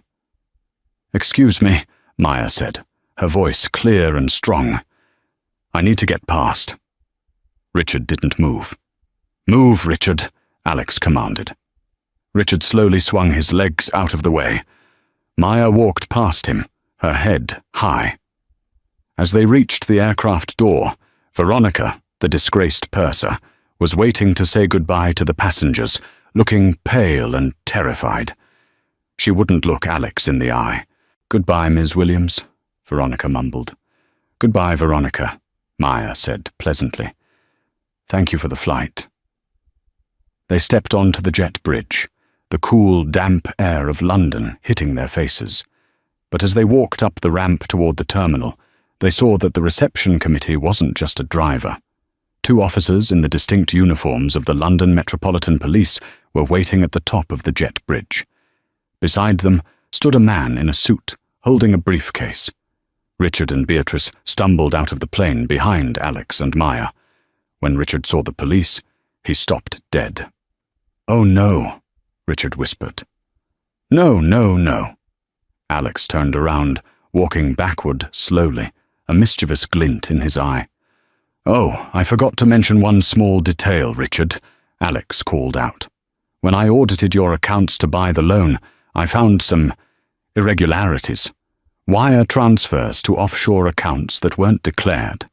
Excuse me, Maya said, her voice clear and strong. I need to get past. Richard didn't move. Move, Richard, Alex commanded. Richard slowly swung his legs out of the way. Maya walked past him, her head high. As they reached the aircraft door, Veronica, the disgraced purser, was waiting to say goodbye to the passengers, looking pale and terrified. She wouldn't look Alex in the eye. Goodbye, Ms. Williams, Veronica mumbled. Goodbye, Veronica, Maya said pleasantly. Thank you for the flight. They stepped onto the jet bridge, the cool, damp air of London hitting their faces. But as they walked up the ramp toward the terminal, they saw that the reception committee wasn't just a driver. 2 officers in the distinct uniforms of the London Metropolitan Police were waiting at the top of the jet bridge. Beside them stood a man in a suit, holding a briefcase. Richard and Beatrice stumbled out of the plane behind Alex and Maya. When Richard saw the police, he stopped dead. "Oh no," Richard whispered. "No, no, no." Alex turned around, walking backward slowly, a mischievous glint in his eye. "Oh, I forgot to mention one small detail, Richard," Alex called out. "When I audited your accounts to buy the loan, I found some irregularities. Wire transfers to offshore accounts that weren't declared.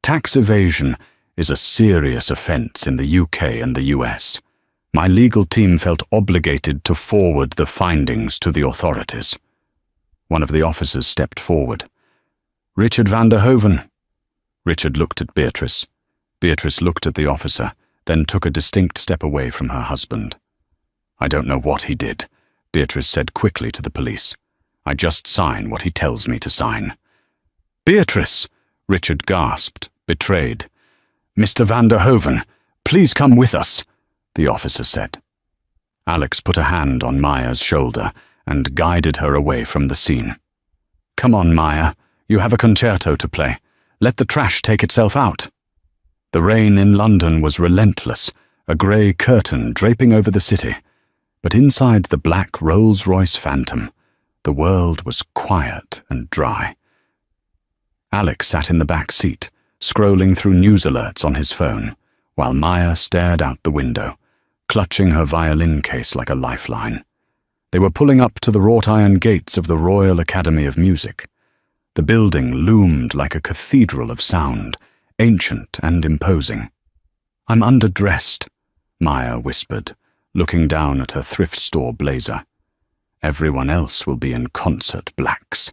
Tax evasion is a serious offence in the UK and the US. My legal team felt obligated to forward the findings to the authorities." One of the officers stepped forward. "Richard van der Hoven." Richard looked at Beatrice. Beatrice looked at the officer, then took a distinct step away from her husband. "I don't know what he did," Beatrice said quickly to the police. "I just sign what he tells me to sign." "Beatrice!" Richard gasped, betrayed. "Mr. van der Hoven, please come with us," the officer said. Alex put a hand on Maya's shoulder and guided her away from the scene. "Come on, Maya, you have a concerto to play. Let the trash take itself out." The rain in London was relentless, a grey curtain draping over the city. But inside the black Rolls-Royce Phantom, the world was quiet and dry. Alex sat in the back seat, scrolling through news alerts on his phone, while Maya stared out the window, clutching her violin case like a lifeline. They were pulling up to the wrought-iron gates of the Royal Academy of Music. The building loomed like a cathedral of sound, ancient and imposing. "I'm underdressed," Maya whispered, looking down at her thrift store blazer. "Everyone else will be in concert blacks."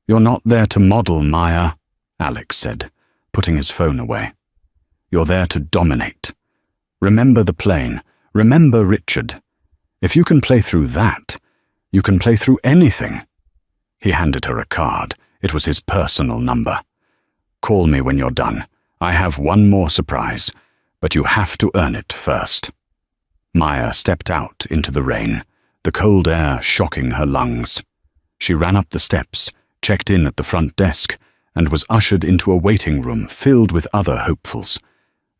"You're not there to model, Maya," Alex said, putting his phone away. "You're there to dominate. Remember the plane. Remember Richard. If you can play through that, you can play through anything." He handed her a card. It was his personal number. "Call me when you're done. I have one more surprise, but you have to earn it first." Maya stepped out into the rain, the cold air shocking her lungs. She ran up the steps, checked in at the front desk, and was ushered into a waiting room filled with other hopefuls.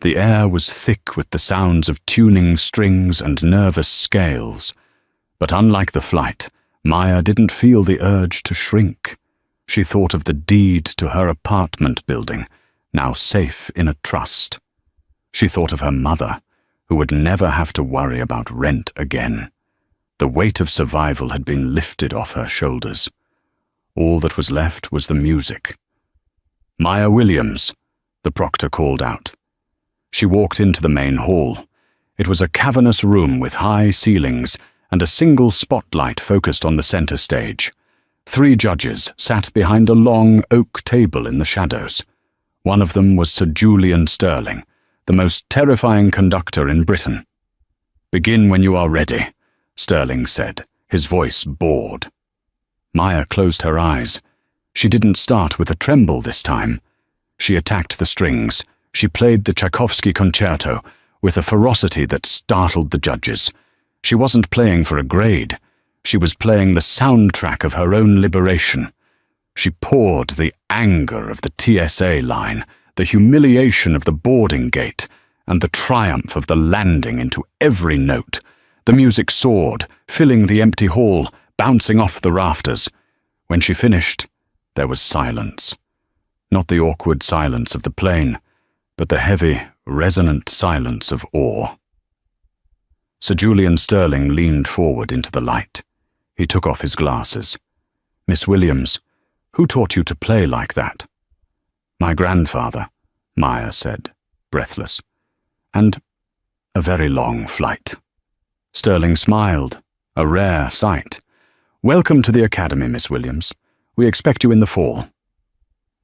The air was thick with the sounds of tuning strings and nervous scales. But unlike the flight, Maya didn't feel the urge to shrink. She thought of the deed to her apartment building, now safe in a trust. She thought of her mother, who would never have to worry about rent again. The weight of survival had been lifted off her shoulders. All that was left was the music. "Maya Williams," the proctor called out. She walked into the main hall. It was a cavernous room with high ceilings and a single spotlight focused on the center stage. 3 judges sat behind a long oak table in the shadows. One of them was Sir Julian Sterling, the most terrifying conductor in Britain. "Begin when you are ready," Sterling said, his voice bored. Maya closed her eyes. She didn't start with a tremble this time. She attacked the strings. She played the Tchaikovsky concerto with a ferocity that startled the judges. She wasn't playing for a grade. She was playing the soundtrack of her own liberation. She poured the anger of the TSA line, the humiliation of the boarding gate, and the triumph of the landing into every note. The music soared, filling the empty hall, bouncing off the rafters. When she finished, there was silence. Not the awkward silence of the plane, but the heavy, resonant silence of awe. Sir Julian Sterling leaned forward into the light. He took off his glasses. "Miss Williams, who taught you to play like that?" "My grandfather," Maya said, breathless. "And a very long flight." Sterling smiled, a rare sight. "Welcome to the Academy, Miss Williams. We expect you in the fall."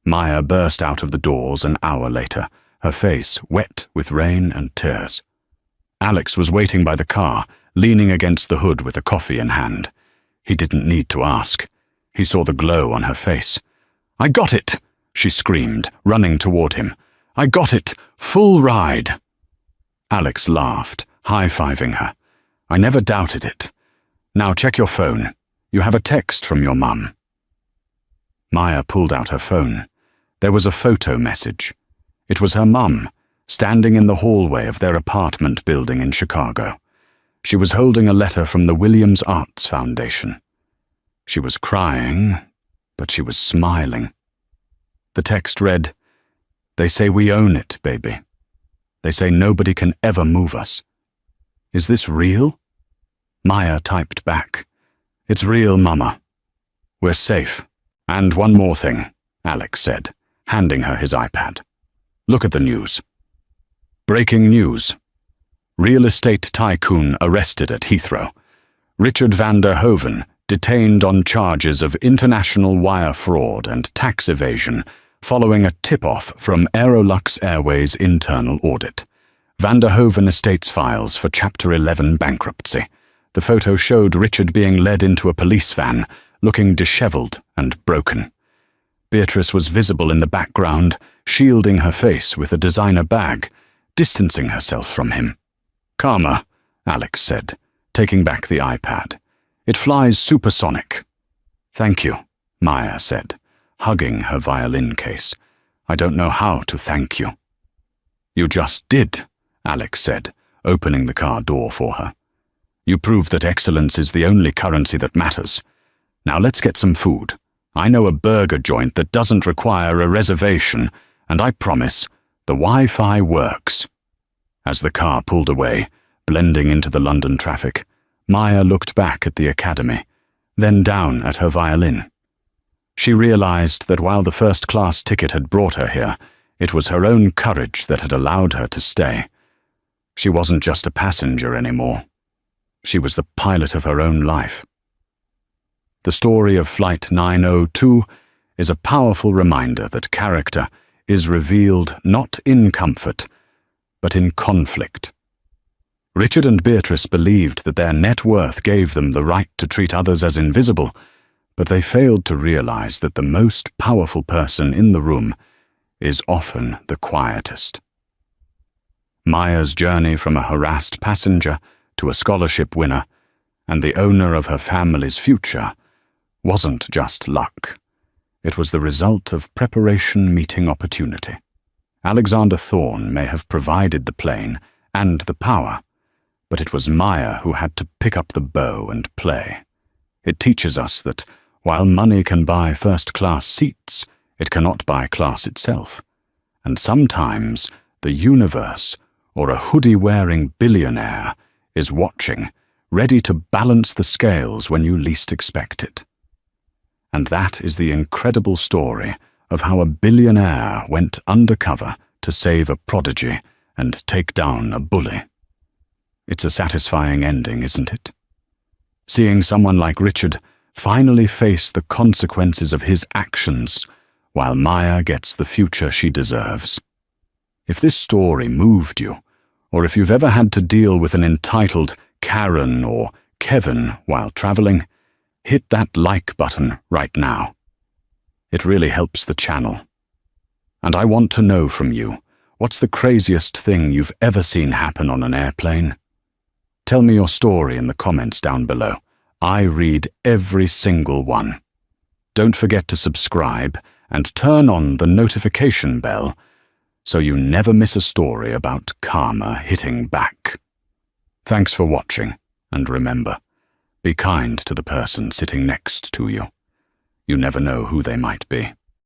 Maya burst out of the doors an hour later, her face wet with rain and tears. Alex was waiting by the car, leaning against the hood with a coffee in hand. He didn't need to ask. He saw the glow on her face. "I got it!" she screamed, running toward him. "I got it! Full ride!" Alex laughed, high-fiving her. "I never doubted it. Now check your phone. You have a text from your mum. Maya pulled out her phone. There was a photo message. It was her mum, standing in the hallway of their apartment building in Chicago. She was holding a letter from the Williams Arts Foundation. She was crying, but she was smiling. The text read, "They say we own it, baby. They say nobody can ever move us. Is this real?" Maya typed back, "It's real, Mama. We're safe." "And one more thing," Alex said, handing her his iPad. "Look at the news." Breaking news. Real estate tycoon arrested at Heathrow. Richard van der Hoeven detained on charges of international wire fraud and tax evasion following a tip-off from Aerolux Airways' internal audit. Van der Hoeven estates files for Chapter 11 bankruptcy. The photo showed Richard being led into a police van, looking disheveled and broken. Beatrice was visible in the background, shielding her face with a designer bag, distancing herself from him. "Calmer," Alex said, taking back the iPad. "It flies supersonic." "Thank you," Maya said, hugging her violin case. "I don't know how to thank you." "You just did," Alex said, opening the car door for her. "You proved that excellence is the only currency that matters. Now let's get some food. I know a burger joint that doesn't require a reservation, and I promise, the Wi-Fi works." As the car pulled away, blending into the London traffic, Maya looked back at the academy, then down at her violin. She realized that while the first-class ticket had brought her here, it was her own courage that had allowed her to stay. She wasn't just a passenger anymore. She was the pilot of her own life. The story of Flight 902 is a powerful reminder that character is revealed not in comfort, but in conflict. Richard and Beatrice believed that their net worth gave them the right to treat others as invisible, but they failed to realize that the most powerful person in the room is often the quietest. Maya's journey from a harassed passenger to a scholarship winner and the owner of her family's future wasn't just luck. It was the result of preparation meeting opportunity. Alexander Thorne may have provided the plane and the power, but it was Maya who had to pick up the bow and play. It teaches us that while money can buy first-class seats, it cannot buy class itself. And sometimes the universe, or a hoodie-wearing billionaire, is watching, ready to balance the scales when you least expect it. And that is the incredible story of how a billionaire went undercover to save a prodigy and take down a bully. It's a satisfying ending, isn't it? Seeing someone like Richard finally face the consequences of his actions, while Maya gets the future she deserves. If this story moved you, or if you've ever had to deal with an entitled Karen or Kevin while traveling, hit that like button right now. It really helps the channel. And I want to know from you, what's the craziest thing you've ever seen happen on an airplane? Tell me your story in the comments down below. I read every single one. Don't forget to subscribe and turn on the notification bell so you never miss a story about karma hitting back. Thanks for watching, and remember, be kind to the person sitting next to you. You never know who they might be.